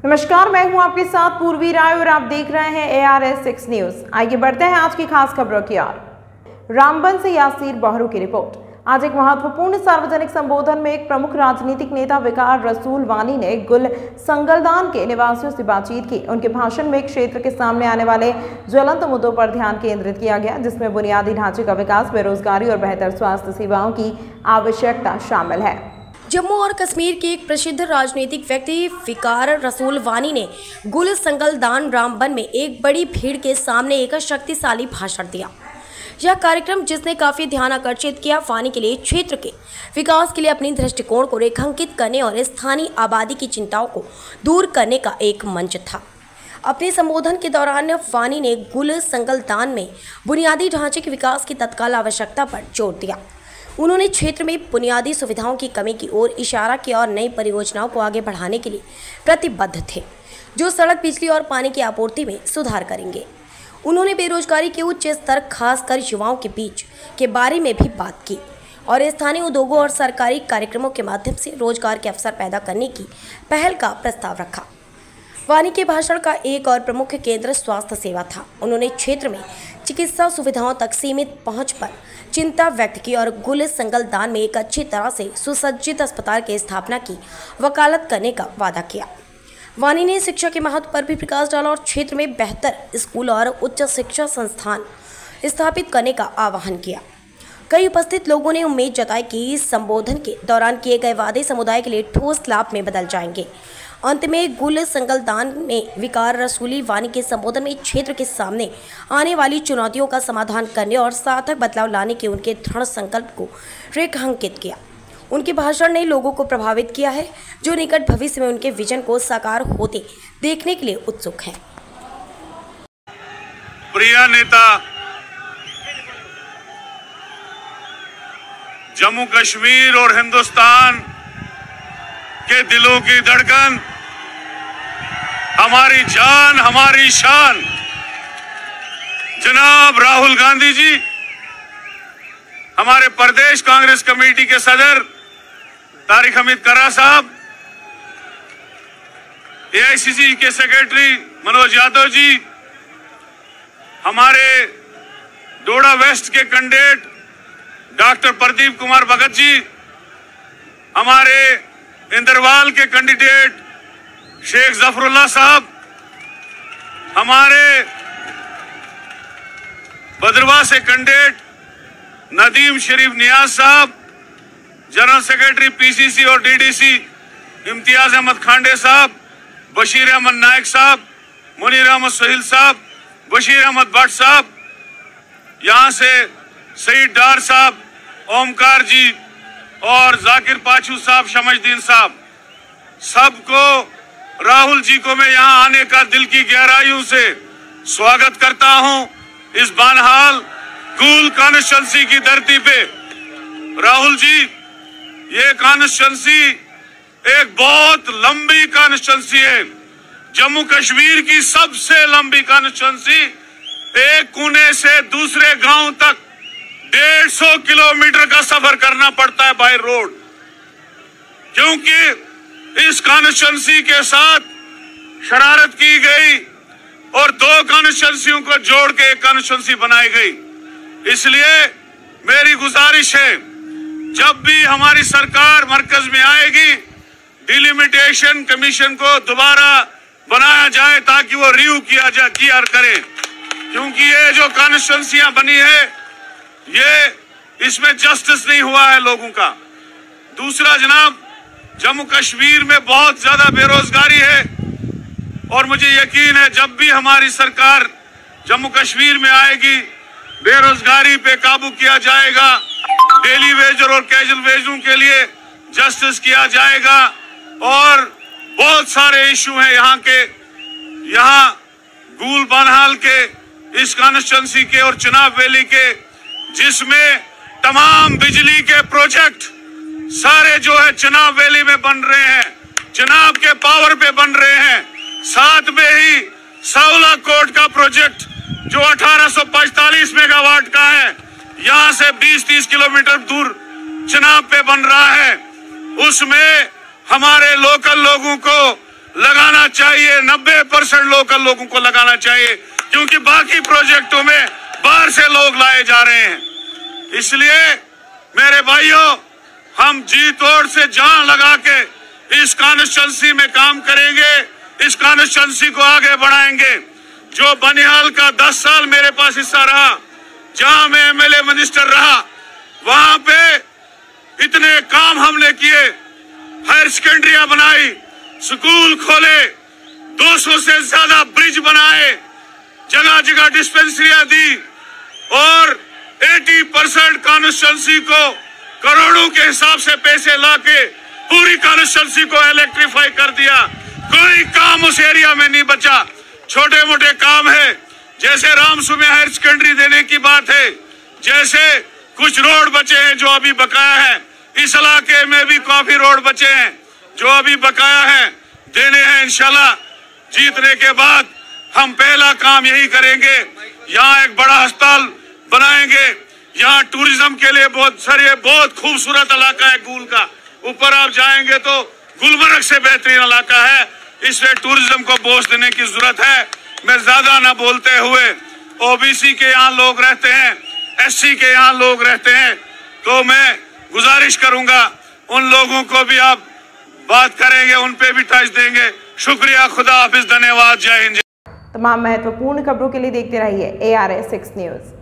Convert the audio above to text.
नमस्कार, मैं हूं आपके साथ पूर्वी राय और आप देख रहे हैं ARS 6 न्यूज। आइए बढ़ते हैं आज की खास खबरों की ओर। रामबन से यासीर बहरू की रिपोर्ट। आज एक महत्वपूर्ण सार्वजनिक संबोधन में एक प्रमुख राजनीतिक नेता विकार रसूल वानी ने गुल संगलदान के निवासियों से बातचीत की। उनके भाषण में क्षेत्र के सामने आने वाले ज्वलंत मुद्दों पर ध्यान केंद्रित किया गया, जिसमें बुनियादी ढांचे का विकास, बेरोजगारी और बेहतर स्वास्थ्य सेवाओं की आवश्यकता शामिल है। जम्मू और कश्मीर के एक प्रसिद्ध राजनीतिक व्यक्ति विकार रसूल वानी ने गुल संगलदान रामबन में एक बड़ी भीड़ के सामने एक शक्तिशाली भाषण दिया। यह कार्यक्रम, जिसने काफी ध्यान आकर्षित किया, वानी के लिए क्षेत्र के विकास के लिए अपनी दृष्टिकोण को रेखांकित करने और स्थानीय आबादी की चिंताओं को दूर करने का एक मंच था। अपने संबोधन के दौरान वानी ने गुल संगलदान में बुनियादी ढांचे के विकास की तत्काल आवश्यकता पर जोर दिया। उन्होंने क्षेत्र में बुनियादी सुविधाओं की कमी की ओर इशारा किया और नई परियोजनाओं को आगे बढ़ाने के लिए प्रतिबद्ध थे, जो सड़क, बिजली और पानी की आपूर्ति में सुधार करेंगे। उन्होंने बेरोजगारी के उच्च स्तर, खासकर युवाओं के बीच, के बारे में भी बात की और स्थानीय उद्योगों और सरकारी कार्यक्रमों के माध्यम से रोजगार के अवसर पैदा करने की पहल का प्रस्ताव रखा। वानी के भाषण का एक और प्रमुख केंद्र स्वास्थ्य सेवा था। उन्होंने क्षेत्र में चिकित्सा सुविधाओं तक सीमित पहुंच पर चिंता व्यक्त की और गुल संगलदान में एक अच्छी तरह से सुसज्जित अस्पताल की स्थापना की वकालत करने का वादा किया। वानी ने शिक्षा के महत्व पर भी प्रकाश डाला और क्षेत्र में बेहतर स्कूल और उच्च शिक्षा संस्थान स्थापित करने का आह्वान किया। कई उपस्थित लोगों ने उम्मीद जताई कि इस संबोधन के दौरान किए गए वादे समुदाय के लिए ठोस लाभ में बदल जाएंगे। अंत में गुल संगलदान में विकार रसूली वानी के संबोधन में क्षेत्र के सामने आने वाली चुनौतियों का समाधान करने और सार्थक बदलाव लाने के उनके दृढ़ संकल्प को रेखांकित किया। उनके भाषण ने लोगों को प्रभावित किया है, जो निकट भविष्य में उनके विजन को साकार होते देखने के लिए उत्सुक हैं। प्रिय नेता, जम्मू कश्मीर और हिंदुस्तान के दिलों की धड़कन, हमारी जान, हमारी शान, जनाब राहुल गांधी जी, हमारे प्रदेश कांग्रेस कमेटी के सदर तारिक हमीद करा साहब, AICC के सेक्रेटरी मनोज यादव जी, हमारे डोडा वेस्ट के कैंडिडेट डॉक्टर प्रदीप कुमार भगत जी, हमारे इंदरवाल के कैंडिडेट शेख जफरुल्लाह साहब, हमारे भद्रवाह से कैंडिडेट नदीम शरीफ नियाज साहब, जनरल सेक्रेटरी PCC और DDC इम्तियाज अहमद खांडे साहब, बशीर अहमद नायक साहब, मुनीर अहमद सोहिल साहब, बशीर अहमद भट्ट साहब, यहाँ से सईद डार साहब, ओमकार जी और जाकिर पाछू साहब, शमशदीन साहब, सबको, राहुल जी को मैं यहाँ आने का दिल की गहराइयों से स्वागत करता हूँ। इस बानहाल गुल कॉन्स्टिट्यूंसी की धरती पे राहुल जी, ये कॉन्स्टिट्यूंसी एक बहुत लंबी कॉन्स्टिट्यूंसी है, जम्मू कश्मीर की सबसे लंबी कॉन्स्टिट्यूंसी। एक कोने से दूसरे गांव तक 150 किलोमीटर का सफर करना पड़ता है बाय रोड, क्योंकि इस कॉन्स्टिट्यूंसी के साथ शरारत की गई और 2 कॉन्स्टिट्यूंसियों को जोड़ के एक कॉन्स्टिट्यूंसी बनाई गई। इसलिए मेरी गुजारिश है, जब भी हमारी सरकार मरकज में आएगी, डिलिमिटेशन कमीशन को दोबारा बनाया जाए ताकि वो रिव्यू किया करे, क्योंकि ये जो कॉन्स्टिट्यूंसियां बनी है, ये इसमें जस्टिस नहीं हुआ है लोगों का। दूसरा जनाब, जम्मू कश्मीर में बहुत ज्यादा बेरोजगारी है और मुझे यकीन है जब भी हमारी सरकार जम्मू कश्मीर में आएगी, बेरोजगारी पे काबू किया जाएगा, डेली वेजर और कैजुअल वेजों के लिए जस्टिस किया जाएगा और बहुत सारे इशू हैं यहाँ के, यहाँ गुल बानहाल के, इस कॉन्स्टिट्यूंसी के और चिनाब वैली के, जिसमें तमाम बिजली के प्रोजेक्ट सारे जो है चिनाब वैली में बन रहे हैं, चिनाब के पावर पे बन रहे हैं। साथ में ही सावला कोट का प्रोजेक्ट जो 1845 मेगावाट का है, यहाँ से 20-30 किलोमीटर दूर चिनाब पे बन रहा है, उसमें हमारे लोकल लोगों को लगाना लगाना चाहिए, 90% लोकल लोगों को लगाना चाहिए, क्योंकि बाकी प्रोजेक्टों में बाहर से लोग लाए जा रहे हैं। इसलिए मेरे भाइयों, हम जी तोड़ से जान लगा के इस कॉन्स्टिट्यूंसी में काम करेंगे, इस कॉन्स्टिट्यूंसी को आगे बढ़ाएंगे। जो बनिहाल का 10 साल मेरे पास हिस्सा रहा, जहां मैं एमएलए मिनिस्टर रहा, वहां पे इतने काम हमने किए, हायर सेकेंडरियां बनाई, स्कूल खोले, 200 से ज्यादा ब्रिज बनाए, जगह जगह डिस्पेंसरियां दी और 80% कॉन्स्टिट्यूंसी को करोड़ों के हिसाब से पैसे लाके पूरी कॉन्स्टिट्यूंसी को इलेक्ट्रीफाई कर दिया। कोई काम उस एरिया में नहीं बचा। छोटे मोटे काम है, जैसे रामसुमे हायर सेकेंडरी देने की बात है, जैसे कुछ रोड बचे हैं जो अभी बकाया है, इस इलाके में भी काफी रोड बचे हैं जो अभी बकाया है, देने हैं। इंशाल्लाह जीतने के बाद हम पहला काम यही करेंगे, यहाँ एक बड़ा अस्पताल बनाएंगे। यहाँ टूरिज्म के लिए बहुत खूबसूरत इलाका है गुल का, ऊपर आप जाएंगे तो गुलमर्ग से बेहतरीन इलाका है, इसलिए टूरिज्म को बोझ देने की जरूरत है। मैं ज्यादा ना बोलते हुए, ओबीसी के यहाँ लोग रहते हैं, एससी के यहाँ लोग रहते हैं, तो मैं गुजारिश करूंगा उन लोगों को भी आप बात करेंगे, उन पे भी टच देंगे। शुक्रिया, खुदा हाफिज, धन्यवाद, जय हिंद। तमाम महत्वपूर्ण खबरों के लिए देखते रहिए ARS 6 न्यूज।